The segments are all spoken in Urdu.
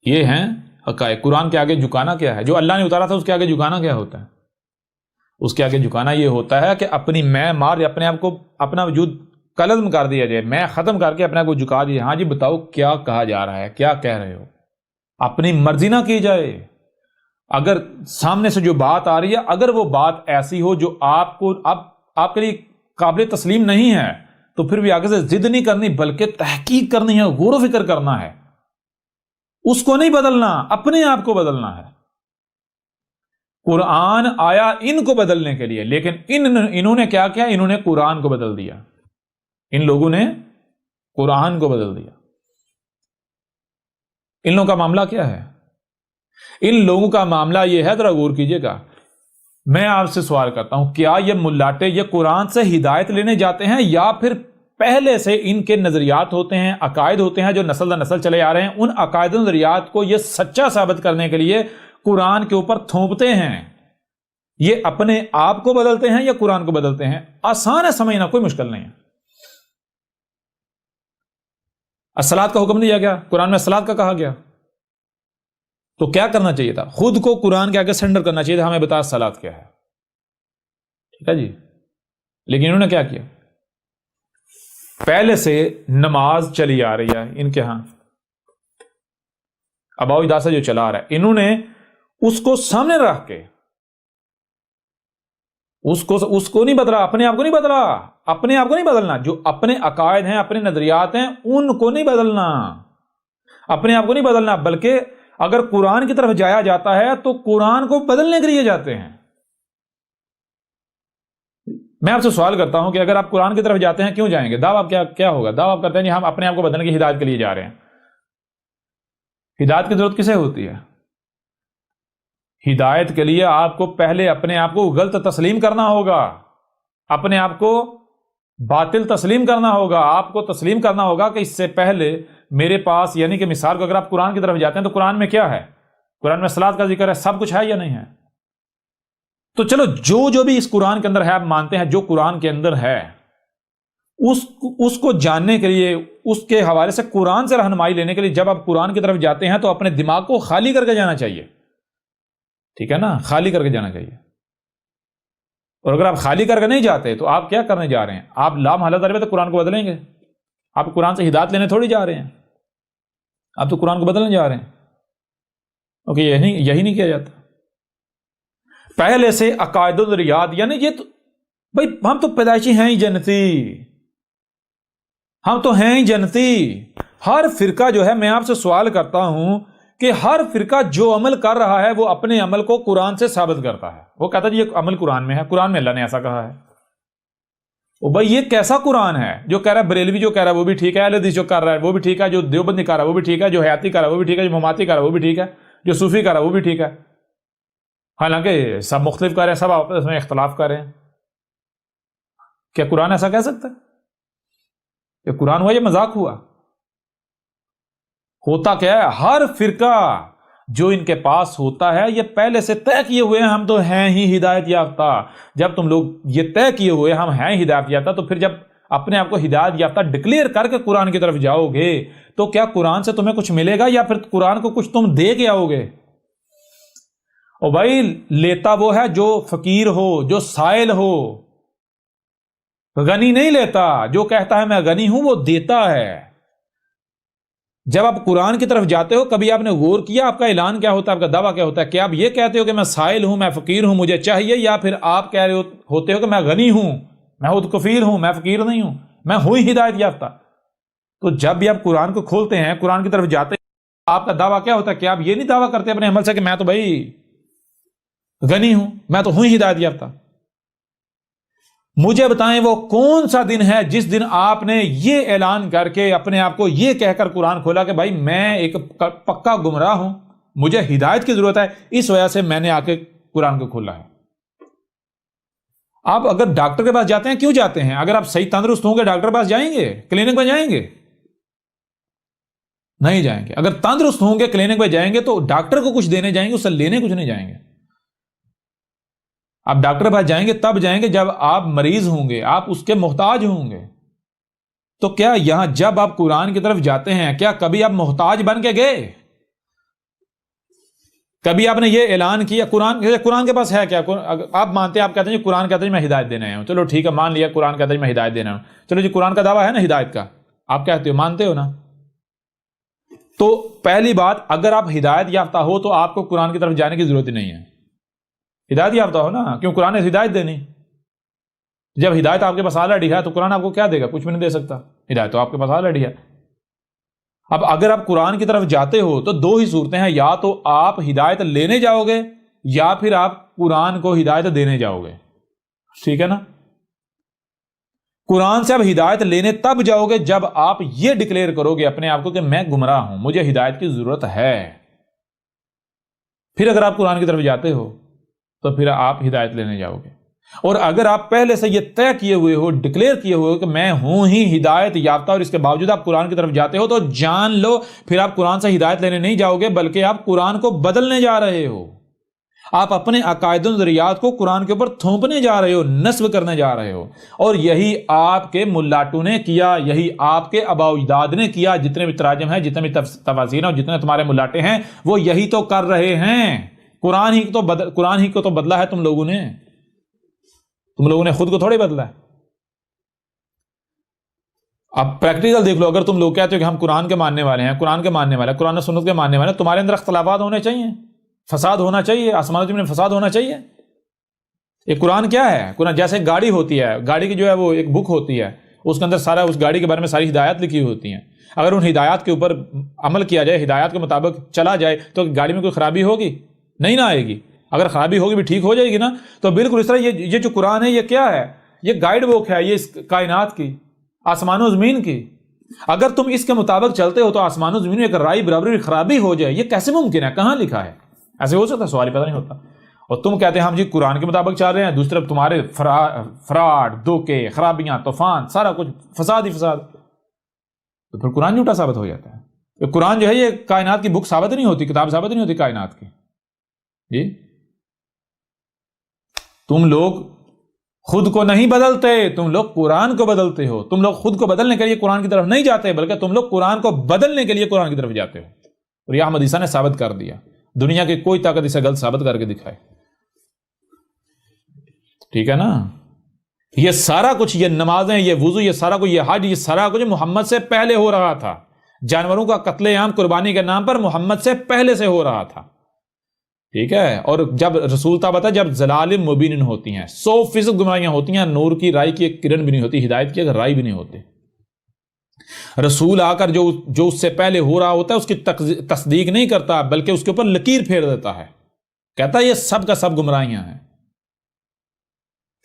یہ ہیں حقائق. قرآن کے آگے جھکانا کیا ہے؟ جو اللہ نے اتارا تھا اس کے آگے جھکانا کیا ہوتا ہے؟ اس کے آگے جھکانا یہ ہوتا ہے کہ اپنی میں مار اپنے آپ کو اپنا وجود قلم کر دیا جائے, میں ختم کر کے اپنے آپ کو جھکا دیا. ہاں جی بتاؤ کیا کہا جا رہا ہے, کیا کہہ رہے ہو؟ اپنی مرضی نہ کی جائے. اگر سامنے سے جو بات آ رہی ہے اگر وہ بات ایسی ہو جو آپ کو اب آپ کے لیے قابل تسلیم نہیں ہے تو پھر بھی آگے سے ضد نہیں کرنی بلکہ تحقیق کرنی ہے, غور و فکر کرنا ہے. اس کو نہیں بدلنا, اپنے آپ کو بدلنا ہے. قرآن آیا ان کو بدلنے کے لیے, لیکن انہوں نے کیا کیا؟ انہوں نے قرآن کو بدل دیا. ان لوگوں نے قرآن کو بدل دیا. ان لوگوں کا معاملہ کیا ہے؟ ان لوگوں کا معاملہ یہ ہے, ذرا غور کیجئے گا. میں آپ سے سوال کرتا ہوں, کیا یہ ملاٹے یہ قرآن سے ہدایت لینے جاتے ہیں یا پھر پہلے سے ان کے نظریات ہوتے ہیں, عقائد ہوتے ہیں جو نسل در نسل چلے آ رہے ہیں, ان عقائد و نظریات کو یہ سچا ثابت کرنے کے لیے قرآن کے اوپر تھوپتے ہیں؟ یہ اپنے آپ کو بدلتے ہیں یا قرآن کو بدلتے ہیں؟ آسان ہے سمجھنا, کوئی مشکل نہیں ہے. الصلاۃ کا حکم دیا گیا, قرآن میں الصلاۃ کا کہا گیا, تو کیا کرنا چاہیے تھا؟ خود کو قرآن کے آگے سرنڈر کرنا چاہیے تھا, ہمیں بتا الصلاۃ کیا ہے. ٹھیک ہے جی. لیکن انہوں نے کیا کیا؟ پہلے سے نماز چلی آ رہی ہے ان کے ہاں, اباؤ اجداد سے جو چلا آ رہا ہے, انہوں نے اس کو سامنے رکھ کے اس کو نہیں بدلا, اپنے آپ کو نہیں بدلا, اپنے آپ کو نہیں بدلنا. جو اپنے عقائد ہیں, اپنے نظریات ہیں, ان کو نہیں بدلنا, اپنے آپ کو نہیں بدلنا, بلکہ اگر قرآن کی طرف جایا جاتا ہے تو قرآن کو بدلنے کے لیے جاتے ہیں. میں آپ سے سوال کرتا ہوں کہ اگر آپ قرآن کی طرف جاتے ہیں کیوں جائیں گے؟ دعویٰ کیا ہوگا؟ دعویٰ آپ کرتے ہیں ہم اپنے آپ کو بدلنے کی ہدایت کے لیے جا رہے ہیں. ہدایت کی ضرورت کسے ہوتی ہے؟ ہدایت کے لیے آپ کو پہلے اپنے آپ کو غلط تسلیم کرنا ہوگا, اپنے آپ کو باطل تسلیم کرنا ہوگا. آپ کو تسلیم کرنا ہوگا کہ اس سے پہلے میرے پاس, یعنی کہ مثال کو اگر آپ قرآن کی طرف جاتے ہیں تو قرآن میں کیا ہے؟ قرآن میں صلاۃ کا ذکر ہے, سب کچھ ہے یا نہیں ہے؟ تو چلو جو بھی اس قرآن کے اندر ہے آپ مانتے ہیں, جو قرآن کے اندر ہے اس کو جاننے کے لیے, اس کے حوالے سے قرآن سے رہنمائی لینے کے لیے جب آپ قرآن کی طرف جاتے ہیں تو اپنے دماغ کو خالی کر کے جانا چاہیے. ٹھیک ہے نا, خالی کر کے جانا چاہیے. اور اگر آپ خالی کر کے نہیں جاتے تو آپ کیا کرنے جا رہے ہیں؟ آپ لامحالہ طور پہ تو قرآن کو بدلیں گے. آپ قرآن سے ہدایت لینے تھوڑی جا رہے ہیں, آپ تو قرآن کو بدلنے جا رہے ہیں. اوکے, یہی نہیں کیا جاتا. پہلے سے عقائد و نظریات, یعنی یہ تو بھائی ہم تو پیدائشی ہیں ہی جنتی, ہم تو ہیں ہی جنتی. ہر فرقہ جو ہے, میں آپ سے سوال کرتا ہوں کہ ہر فرقہ جو عمل کر رہا ہے وہ اپنے عمل کو قرآن سے ثابت کرتا ہے. وہ کہتا ہے یہ عمل قرآن میں ہے, قرآن میں اللہ نے ایسا کہا ہے. وہ بھائی یہ کیسا قرآن ہے جو کہہ رہا ہے بریلوی جو کہہ رہا ہے وہ بھی ٹھیک ہے, اہل حدیث جو کر رہا ہے وہ بھی ٹھیک ہے, جو دیوبندی کر رہا ہے وہ بھی ٹھیک ہے, جو حیاتی کر رہا ہے وہ بھی ٹھیک ہے, جو مماتی کر رہا ہے وہ بھی ٹھیک ہے, جو صوفی کر رہا ہے وہ بھی ٹھیک ہے. حالانکہ سب مختلف کر رہے ہیں, سب آپس میں اختلاف کر رہے ہیں. کیا قرآن ایسا کہہ سکتا ہے؟ یہ قرآن ہوا یہ مذاق ہوا؟ ہوتا کیا ہے؟ ہر فرقہ جو ان کے پاس ہوتا ہے یہ پہلے سے طے کیے ہوئے ہیں, ہم تو ہیں ہی ہدایت یافتہ. جب تم لوگ یہ طے کیے ہوئے ہم ہیں ہدایت یافتہ, تو پھر جب اپنے آپ کو ہدایت یافتہ ڈکلیئر کر کے قرآن کی طرف جاؤ گے تو کیا قرآن سے تمہیں کچھ ملے گا یا پھر قرآن کو کچھ تم دے کے آؤ گے؟ اور بھائی لیتا وہ ہے جو فقیر ہو, جو سائل ہو, غنی نہیں لیتا. جو کہتا ہے میں غنی ہوں وہ دیتا ہے. جب آپ قرآن کی طرف جاتے ہو کبھی آپ نے غور کیا آپ کا اعلان کیا ہوتا ہے, آپ کا دعویٰ کیا ہوتا ہے؟ کہ آپ یہ کہتے ہو کہ میں سائل ہوں, میں فقیر ہوں, مجھے چاہیے, یا پھر آپ کہہ رہے ہوتے ہو کہ میں غنی ہوں, میں خود کفیل ہوں, میں فقیر نہیں ہوں, میں ہوں ہی ہدایت یافتہ. تو جب بھی آپ قرآن کو کھولتے ہیں, قرآن کی طرف جاتے ہیں, آپ کا دعویٰ کیا ہوتا ہے؟ کہ آپ یہ نہیں دعویٰ کرتے اپنے عمل سے کہ میں تو بھائی غنی ہوں, میں تو ہوں ہی ہدایت یافتہ. مجھے بتائیں وہ کون سا دن ہے جس دن آپ نے یہ اعلان کر کے اپنے آپ کو یہ کہہ کر قرآن کھولا کہ بھائی میں ایک پکا گمراہ ہوں, مجھے ہدایت کی ضرورت ہے, اس وجہ سے میں نے آ کے قرآن کو کھولا ہے. آپ اگر ڈاکٹر کے پاس جاتے ہیں کیوں جاتے ہیں؟ اگر آپ صحیح تندرست ہوں گے ڈاکٹر کے پاس جائیں گے, کلینک پہ جائیں گے؟ نہیں جائیں گے. اگر تندرست ہوں گے کلینک پہ جائیں گے تو ڈاکٹر کو کچھ دینے جائیں گے, اس سے لینے کچھ نہیں جائیں گے. آپ ڈاکٹر کے پاس جائیں گے تب جائیں گے جب آپ مریض ہوں گے, آپ اس کے محتاج ہوں گے. تو کیا یہاں جب آپ قرآن کی طرف جاتے ہیں کیا کبھی آپ محتاج بن کے گئے؟ کبھی آپ نے یہ اعلان کیا قرآن کے پاس ہے کیا؟ آپ مانتے ہیں، آپ کہتے ہیں جی قرآن کہتا ہے میں ہدایت دینے آیا ہوں، چلو ٹھیک ہے مان لیا قرآن کہتا ہے میں ہدایت دینا ہوں، چلو جی قرآن کا دعویٰ ہے نا ہدایت کا، آپ کہتے ہو مانتے ہو نا؟ تو پہلی بات، اگر آپ ہدایت یافتہ ہو تو آپ کو قرآن کی طرف جانے کی ضرورت ہی نہیں ہے، ہدایت یافتہ ہو نا، کیوں؟ قرآن نے ہدایت دینی، جب ہدایت آپ کے پاس آلریڈی ہے تو قرآن آپ کو کیا دے گا؟ کچھ بھی نہیں دے سکتا، ہدایت تو آپ کے پاس آلریڈی ہے۔ اب اگر آپ قرآن کی طرف جاتے ہو تو دو ہی صورتیں ہیں، یا تو آپ ہدایت لینے جاؤ گے یا پھر آپ قرآن کو ہدایت دینے جاؤ گے، ٹھیک ہے نا؟ قرآن سے اب ہدایت لینے تب جاؤ گے جب آپ یہ ڈکلیئر کرو گے اپنے آپ کو کہ میں گمراہ ہوں، مجھے ہدایت کی ضرورت ہے، پھر اگر آپ قرآن کی طرف جاتے ہو تو پھر آپ ہدایت لینے جاؤ گے۔ اور اگر آپ پہلے سے یہ طے کیے ہوئے ہو، ڈکلیئر کیے ہوئے ہو کہ میں ہوں ہی ہدایت یافتہ، اور اس کے باوجود آپ قرآن کی طرف جاتے ہو، تو جان لو پھر آپ قرآن سے ہدایت لینے نہیں جاؤ گے بلکہ آپ قرآن کو بدلنے جا رہے ہو، آپ اپنے عقائد و نظریات کو قرآن کے اوپر تھوپنے جا رہے ہو، نصب کرنے جا رہے ہو، اور یہی آپ کے ملاٹوں نے کیا، یہی آپ کے آباء و اجداد نے کیا، جتنے بھی تراجم ہیں، جتنے بھی تفاسیر ہیں، اور جتنے تمہارے ملاٹے ہیں وہ یہی تو کر رہے ہیں۔ قرآن ہی کو تو بدلا ہے تم لوگوں نے خود کو تھوڑے بدلا ہے۔ اب پریکٹیکل دیکھ لو، اگر تم لوگ کہتے ہو کہ ہم قرآن کے ماننے والے ہیں، قرآن کے ماننے والے ہیں، قرآن و سنت کے ماننے والے ہیں، تمہارے اندر اختلافات ہونے چاہیے، فساد ہونا چاہیے، آسمان و زمین میں فساد ہونا چاہیے۔ یہ قرآن کیا ہے؟ قرآن جیسے گاڑی ہوتی ہے، گاڑی کی جو ہے وہ ایک بک ہوتی ہے، اس کے اندر سارا اس گاڑی کے بارے میں ساری ہدایات لکھی ہوتی ہیں، اگر ان ہدایات کے اوپر عمل کیا جائے، ہدایات کے مطابق چلا جائے تو گاڑی میں کوئی خرابی ہوگی؟ نہیں نہ آئے گی، اگر خرابی ہوگی بھی ٹھیک ہو جائے گی نا۔ تو بالکل اس طرح یہ جو قرآن ہے یہ کیا ہے؟ یہ گائیڈ بک ہے، یہ اس کائنات کی، آسمان و زمین کی۔ اگر تم اس کے مطابق چلتے ہو تو آسمان و زمین میں ایک رائی برابری خرابی ہو جائے، یہ کیسے ممکن ہے؟ کہاں لکھا ہے؟ ایسے ہو سکتا ہے؟ سوال ہی پیدا نہیں ہوتا۔ اور تم کہتے ہیں ہم جی قرآن کے مطابق چل رہے ہیں، دوسری طرف تمہارے فراڈ، دھوکے، خرابیاں، طوفان، سارا کچھ فساد ہی فساد، تو پھر قرآن جھوٹا ثابت ہو جاتا ہے۔ تو قرآن جو ہے یہ کائنات کی بک ثابت نہیں ہوتی، کتاب ثابت نہیں ہوتی کائنات کی۔ جی تم لوگ خود کو نہیں بدلتے، تم لوگ قرآن کو بدلتے ہو، تم لوگ خود کو بدلنے کے لیے قرآن کی طرف نہیں جاتے بلکہ تم لوگ قرآن کو بدلنے کے لیے قرآن کی طرف جاتے ہو، اور یہ احمد عیسیٰ نے ثابت کر دیا، دنیا کی کوئی طاقت اسے غلط ثابت کر کے دکھائے، ٹھیک ہے نا؟ یہ سارا کچھ، یہ نمازیں، یہ وضو، یہ سارا کچھ، یہ حج، یہ سارا کچھ محمد سے پہلے ہو رہا تھا، جانوروں کا قتل عام قربانی کے نام پر محمد سے پہلے سے ہو رہا تھا، ٹھیک ہے؟ اور جب رسول تھا بتا، جب ضلال مبین ہوتی ہیں، 100% گمراہیاں ہوتی ہیں، نور کی رائی کی ایک کرن بھی نہیں ہوتی، ہدایت کی ایک رائی بھی نہیں ہوتی، رسول آ کر جو اس سے پہلے ہو رہا ہوتا ہے اس کی تصدیق نہیں کرتا بلکہ اس کے اوپر لکیر پھیر دیتا ہے، کہتا ہے یہ سب کا سب گمراہیاں ہیں۔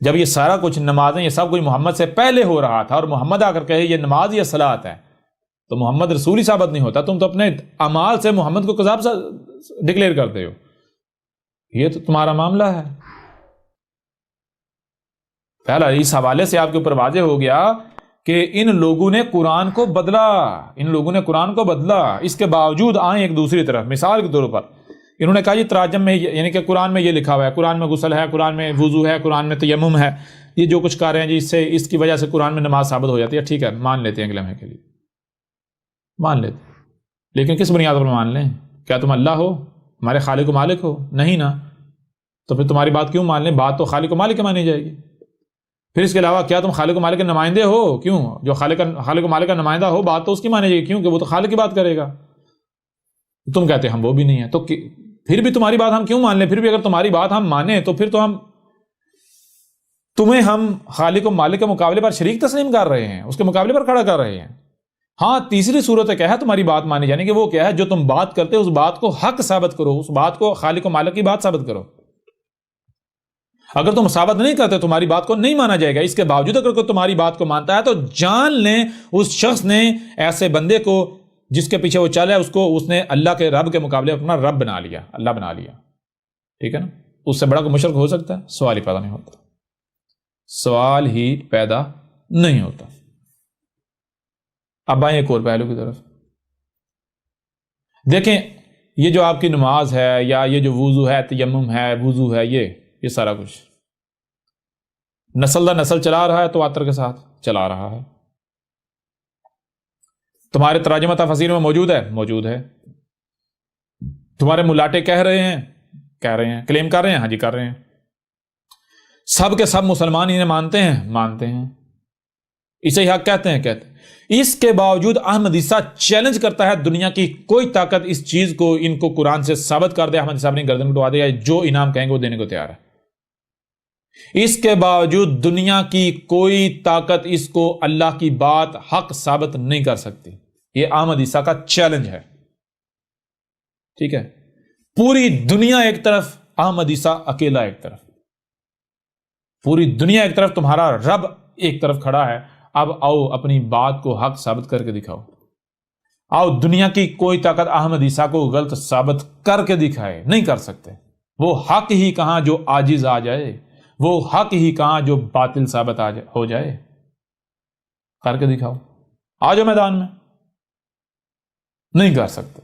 جب یہ سارا کچھ نمازیں، یہ سب کچھ محمد سے پہلے ہو رہا تھا، اور محمد آ کر کہے یہ نماز، یہ صلاۃ ہے، تو محمد رسول ہی ثابت نہیں ہوتا، تم تو اپنے اعمال سے محمد کو کذاب ڈکلیئر کرتے ہو، یہ تو تمہارا معاملہ ہے۔ پہلا اس حوالے سے آپ کے اوپر واضح ہو گیا کہ ان لوگوں نے قرآن کو بدلا، ان لوگوں نے قرآن کو بدلا، اس کے باوجود آئیں ایک دوسری طرف۔ مثال کے طور پر انہوں نے کہا یہ تراجم میں، یعنی کہ قرآن میں یہ لکھا ہوا ہے، قرآن میں غسل ہے، قرآن میں وضو ہے، قرآن میں تیمم ہے، یہ جو کچھ کر رہے ہیں جی اس کی وجہ سے قرآن میں نماز ثابت ہو جاتی ہے، ٹھیک ہے مان لیتے ہیں اگلے لمحے کے لیے، مان لیتے، لیکن کس بنیاد پر مان لیں؟ کیا تم اللہ ہو، ہمارے خالق و مالک ہو؟ نہیں نا، تو پھر تمہاری بات کیوں مان لیں؟ بات تو خالق و مالک کی مانی جائے گی۔ پھر اس کے علاوہ کیا تم خالق و مالک کے نمائندے ہو؟ کیوں؟ جو خالق و مالک کا نمائندہ ہو بات تو اس کی مانی جائے گی، کیوں کہ وہ تو خالق کی بات کرے گا۔ تم کہتے ہم وہ بھی نہیں ہیں، تو پھر بھی تمہاری بات ہم کیوں مان لیں؟ پھر بھی اگر تمہاری بات ہم مانیں تو پھر تو تمہیں ہم خالق و مالک کے مقابلے پر شریک تسلیم کر رہے ہیں، اس کے مقابلے پر کھڑا کر رہے ہیں۔ ہاں تیسری صورت کیا ہے تمہاری بات مانی جانے کی؟ وہ کیا ہے؟ جو تم بات کرتے اس بات کو حق ثابت کرو، اس بات کو خالق و مالک کی بات ثابت کرو۔ اگر تم ثابت نہیں کرتے تمہاری بات کو نہیں مانا جائے گا، اس کے باوجود اگر کوئی تمہاری بات کو مانتا ہے تو جان لیں اس شخص نے، ایسے بندے کو جس کے پیچھے وہ چل ہے، اس نے اللہ کے رب کے مقابلے اپنا رب بنا لیا، اللہ بنا لیا، ٹھیک ہے نا؟ اس سے بڑا کوئی مشرک ہو سکتا ہے؟ سوال ہی پیدا نہیں ہوتا، سوال ہی پیدا نہیں ہوتا۔ اب آئیں ایک اور پہلو کی طرف، دیکھیں یہ جو آپ کی نماز ہے، یا یہ جو وضو ہے، تیمم ہے، وضو ہے، یہ سارا کچھ نسل در نسل چلا رہا ہے، تواتر کے ساتھ چلا رہا ہے۔ تمہارے تراجم تفاسیر میں موجود ہے، موجود ہے۔ تمہارے ملاٹے کہہ رہے ہیں کلیم کر رہے ہیں، ہاں جی کر رہے ہیں، سب کے سب مسلمان انہیں مانتے ہیں، اسے حق کہتے ہیں۔ اس کے باوجود احمد عیسیٰ چیلنج کرتا ہے دنیا کی کوئی طاقت اس چیز کو ان کو قرآن سے ثابت کر دے، احمد عیسیٰ اپنی گردن کٹوا دے، یا جو انعام کہیں گے وہ دینے کو تیار ہے۔ اس کے باوجود دنیا کی کوئی طاقت اس کو اللہ کی بات حق ثابت نہیں کر سکتی۔ یہ احمد عیسیٰ کا چیلنج ہے، ٹھیک ہے؟ پوری دنیا ایک طرف، احمد عیسیٰ اکیلا ایک طرف، پوری دنیا ایک طرف، تمہارا رب ایک طرف کھڑا ہے۔ اب آؤ اپنی بات کو حق ثابت کر کے دکھاؤ۔ آؤ دنیا کی کوئی طاقت احمد عیسیٰ کو غلط ثابت کر کے دکھائے، نہیں کر سکتے۔ وہ حق ہی کہاں جو عاجز آ جائے، وہ حق ہی کہاں جو باطل ثابت ہو جائے، کر کے دکھاؤ، آ جاؤ میدان میں، نہیں کر سکتے۔